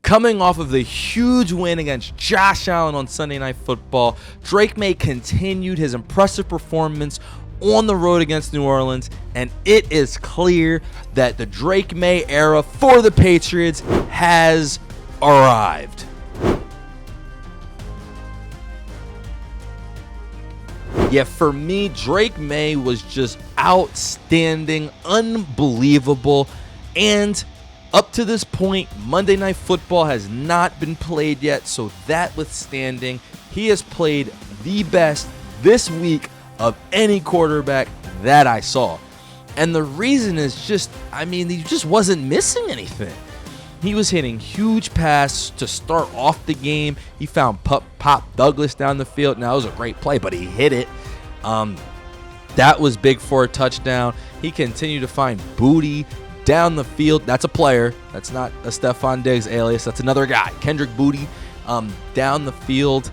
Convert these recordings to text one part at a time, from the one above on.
Coming off of the huge win against Josh Allen on Sunday Night Football, Drake Maye continued his impressive performance on the road against New Orleans, and it is clear that the Drake Maye era for the Patriots has arrived. Yeah, for me, Drake Maye was just outstanding, unbelievable, and up to this point, Monday Night Football has not been played yet, so that withstanding, he has played the best this week of any quarterback that I saw. And the reason is just, he just wasn't missing anything. He was hitting huge passes to start off the game. He found Pop Douglas down the field. Now, it was a great play, but he hit it. That was big for a touchdown. He continued to find Booty down the field. That's a player. That's not a Stefon Diggs alias. That's another guy, Kendrick Booty, down the field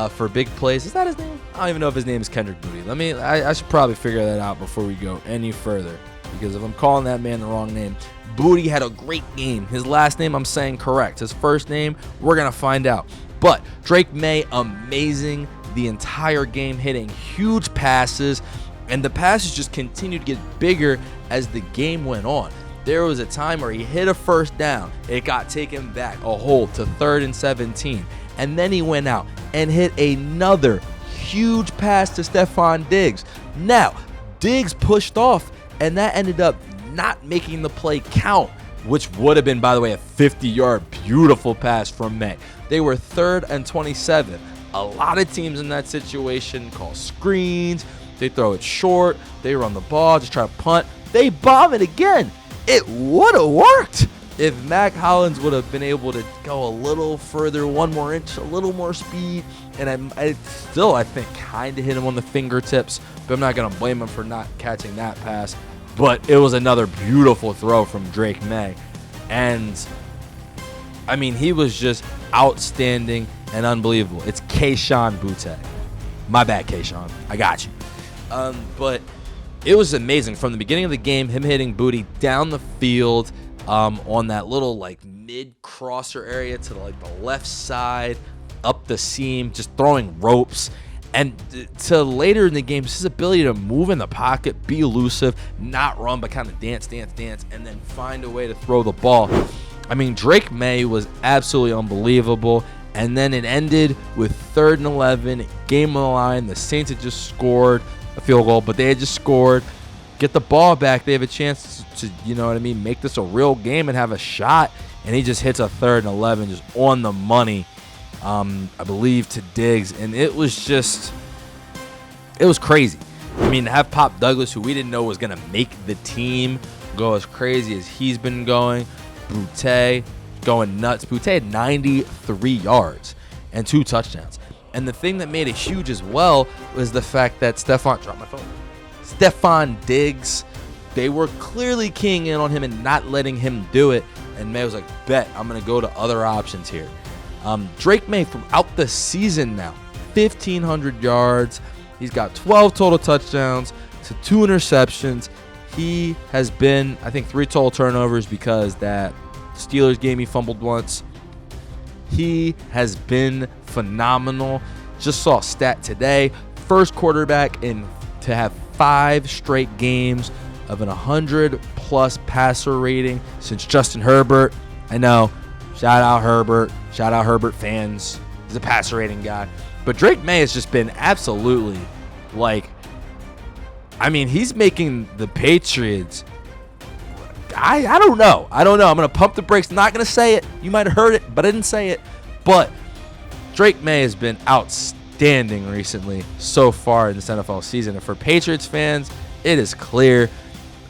for big plays. Is that his name? I don't even know if his name is Kendrick Booty. I should probably figure that out before we go any further, because if I'm calling that man the wrong name, Booty had a great game. His last name I'm saying correct. His first name, we're going to find out. But Drake Maye, amazing the entire game, hitting huge passes, and the passes just continued to get bigger as the game went on. There was a time where he hit a first down. It got taken back a hole to 3rd and 17. And then he went out and hit another huge pass to Stefon Diggs. Now, Diggs pushed off, and that ended up not making the play count, which would have been, by the way, a 50-yard beautiful pass from Maye. They were 3rd and 27. A lot of teams in that situation call screens. They throw it short. They run the ball, just try to punt. They bomb it again. It would have worked if Mac Hollins would have been able to go a little further, 1 more inch, a little more speed. And I think, kind of hit him on the fingertips. But I'm not going to blame him for not catching that pass. But it was another beautiful throw from Drake Maye. And, he was just outstanding and unbelievable. It's Kayshon Boutte. My bad, Kayshon. I got you. But it was amazing from the beginning of the game, him hitting Booty down the field on that little mid-crosser area to the left side, up the seam, just throwing ropes. And to later in the game, just his ability to move in the pocket, be elusive, not run, but kind of dance, and then find a way to throw the ball. Drake Maye was absolutely unbelievable. And then it ended with 3rd and 11, game on the line. The Saints had just scored a field goal, but they had just scored. Get the ball back. They have a chance to make this a real game and have a shot. And he just hits a 3rd and 11 just on the money, I believe, to Diggs. And it was crazy. To have Pop Douglas, who we didn't know was going to make the team, go as crazy as he's been going. Boutte going nuts. Boutte had 93 yards and 2 touchdowns. And the thing that made it huge as well was the fact that Stefon Diggs, they were clearly keying in on him and not letting him do it. And Maye was like, bet, I'm going to go to other options here. Drake Maye throughout the season now, 1,500 yards. He's got 12 total touchdowns to 2 interceptions. He has been, 3 total turnovers because that Steelers game he fumbled once. He has been phenomenal. Just saw a stat today. First quarterback to have 5 straight games of an 100-plus passer rating since Justin Herbert. I know. Shout out Herbert. Shout out Herbert fans. He's a passer rating guy. But Drake Maye has just been absolutely he's making the Patriots. I don't know. I'm going to pump the brakes. I'm not going to say it. You might have heard it, but I didn't say it. But Drake Maye has been outstanding recently so far in this NFL season. And for Patriots fans, it is clear,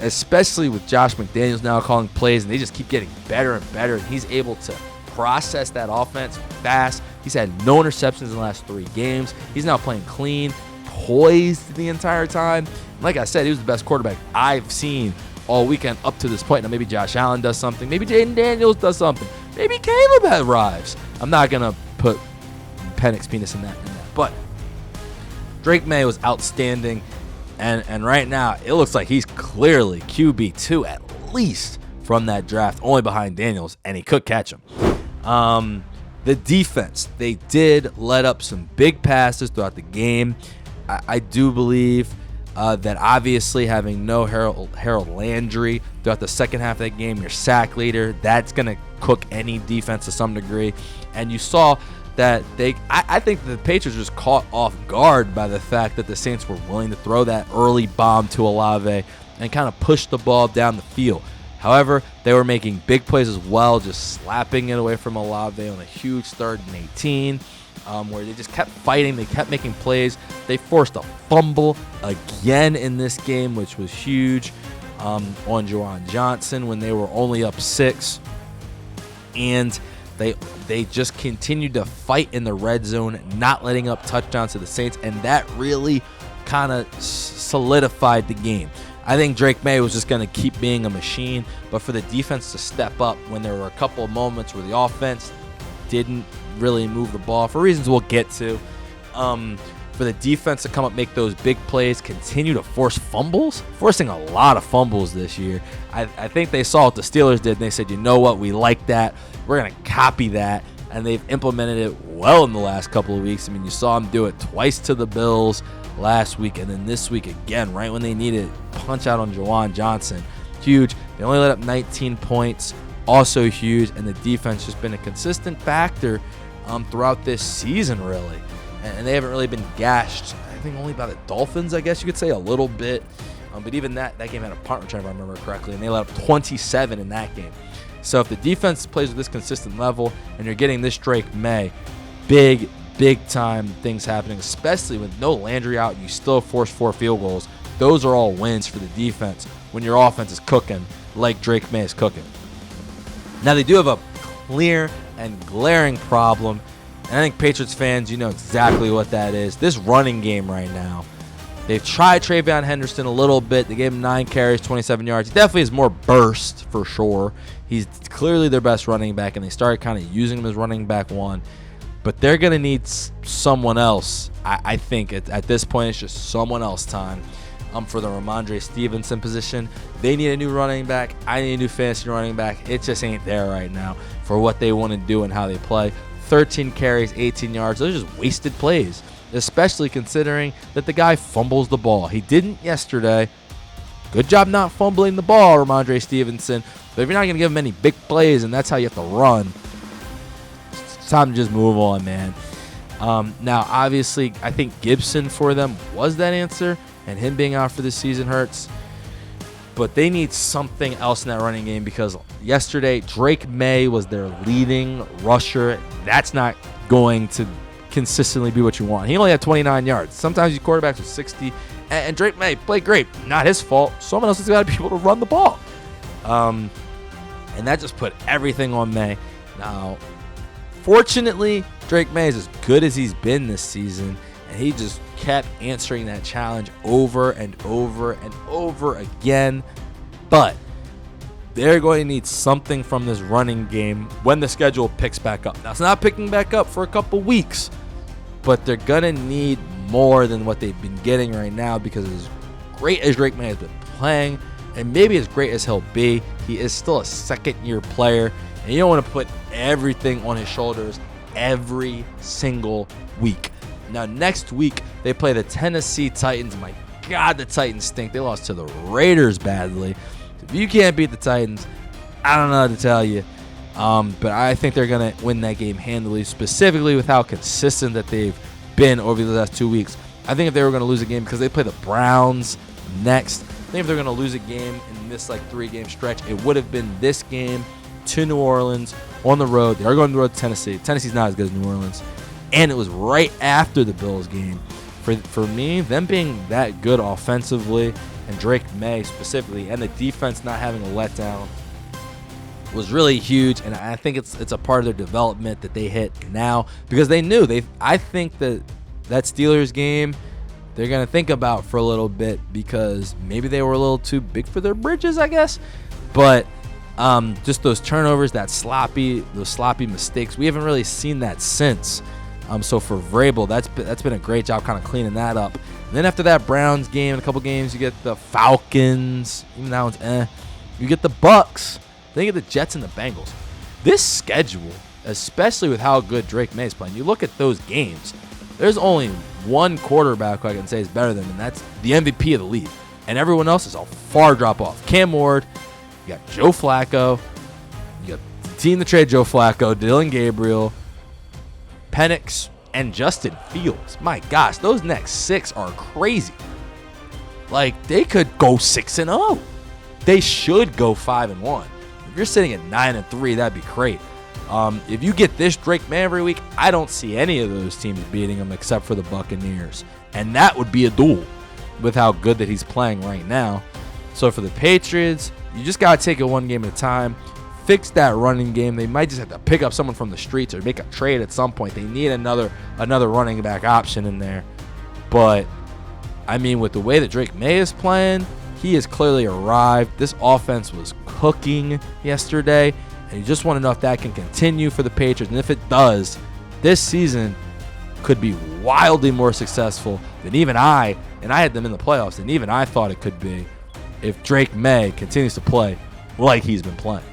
especially with Josh McDaniels now calling plays, and they just keep getting better and better. And he's able to process that offense fast. He's had no interceptions in the last 3 games. He's now playing clean, poised the entire time. Like I said, he was the best quarterback I've seen all weekend up to this point. Now, maybe Josh Allen does something. Maybe Jaden Daniels does something. Maybe Caleb arrives. I'm not going to put Penix penis in that. But Drake Maye was outstanding. And right now, it looks like he's clearly QB2 at least from that draft, only behind Daniels, and he could catch him. The defense, they did let up some big passes throughout the game. I do believe that obviously having no Harold Landry throughout the second half of that game, your sack leader, that's going to cook any defense to some degree. And you saw that I think the Patriots were just caught off guard by the fact that the Saints were willing to throw that early bomb to Olave and kind of push the ball down the field. However, they were making big plays as well, just slapping it away from Olave on a huge 3rd and 18, where they just kept fighting. They kept making plays. They forced a fumble again in this game, which was huge, on Juwan Johnson when they were only up 6. And they just continued to fight in the red zone, not letting up touchdowns to the Saints, and that really kind of solidified the game. I think Drake Maye was just going to keep being a machine, but for the defense to step up when there were a couple of moments where the offense didn't really move the ball, for reasons we'll get to, for the defense to come up, make those big plays, continue to force fumbles, forcing a lot of fumbles this year. I think they saw what the Steelers did, and they said, you know what, we like that. We're going to copy that, and they've implemented it well in the last couple of weeks. I mean, you saw them do it twice to the Bills last week, and then this week again, right when they needed punch out on Juwan Johnson. Huge. They only let up 19 points, also huge, and the defense just been a consistent factor throughout this season, really. And they haven't really been gashed, I think only by the Dolphins, I guess you could say, a little bit. But even that game had a punt return, if I remember correctly, and they let up 27 in that game. So if the defense plays with this consistent level and you're getting this Drake Maye, big time things happening, especially with no Landry out and you still force 4 field goals. Those are all wins for the defense when your offense is cooking like Drake Maye is cooking. Now, they do have a clear and glaring problem, and I think Patriots fans, you know exactly what that is. This running game right now. They've tried Travion Henderson a little bit. They gave him 9 carries, 27 yards. He definitely has more burst for sure. He's clearly their best running back, and they started kind of using him as running back 1. But they're going to need someone else. I think at this point it's just someone else time for the Ramondre Stevenson position. They need a new running back. I need a new fantasy running back. It just ain't there right now for what they want to do and how they play. 13 carries, 18 yards. Those are just wasted plays, especially considering that the guy fumbles the ball. He didn't yesterday. Good job not fumbling the ball, Ramondre Stevenson. But if you're not going to give him any big plays and that's how you have to run, it's time to just move on, man. Now, obviously, I think Gibson for them was that answer, and him being out for the season hurts. But they need something else in that running game because yesterday, Drake Maye was their leading rusher. That's not going to consistently be what you want. He only had 29 yards. Sometimes you quarterbacks with 60. And Drake Maye played great. Not his fault. Someone else has got to be able to run the ball. And that just put everything on Maye. Now, fortunately, Drake Maye is as good as he's been this season, and he just kept answering that challenge over and over and over again. But they're going to need something from this running game when the schedule picks back up. Now, it's not picking back up for a couple weeks, but they're going to need more than what they've been getting right now because as great as Drake Maye has been playing, and maybe as great as he'll be, he is still a second-year player, and you don't want to put everything on his shoulders every single week. Now, next week, they play the Tennessee Titans. My God, the Titans stink. They lost to the Raiders badly. If you can't beat the Titans, I don't know what to tell you. But I think they're going to win that game handily, specifically with how consistent that they've been over the last 2 weeks. I think if they were going to lose a game because they play the Browns next, I think if they're going to lose a game in this 3-game stretch, it would have been this game to New Orleans on the road. They are going to the road to Tennessee. Tennessee's not as good as New Orleans. And it was right after the Bills game. For me, them being that good offensively, and Drake Maye specifically, and the defense not having a letdown was really huge. And I think it's a part of their development that they hit now because they knew I think that Steelers game they're going to think about for a little bit because maybe they were a little too big for their britches, I guess. But just those turnovers, those sloppy mistakes, we haven't really seen that since. So for Vrabel, that's been a great job kind of cleaning that up. And then after that Browns game, in a couple games, you get the Falcons. Even that one's You get the Bucks. Then you get the Jets and the Bengals. This schedule especially with how good Drake May is playing. You look at those games, there's only one quarterback who I can say is better than him, and that's the MVP of the league. And everyone else is a far drop off. Cam Ward, you got Joe Flacco, you got the team that traded Joe Flacco, Dylan Gabriel, Penix, and Justin Fields. My gosh, those next 6 are crazy. Like, they could go 6-0. They should go 5-1. If you're sitting at 9-3, that'd be great. If you get this Drake May every week, I don't see any of those teams beating him except for the Buccaneers. And that would be a duel with how good that he's playing right now. So for the Patriots, you just got to take it one game at a time. Fix that running game. They might just have to pick up someone from the streets or make a trade at some point. They need another running back option in there. But, I mean, with the way that Drake May is playing, he has clearly arrived. This offense was cooking yesterday, and you just want to know if that can continue for the Patriots. And if it does, this season could be wildly more successful than even I had them in the playoffs, and even I thought it could be if Drake May continues to play like he's been playing.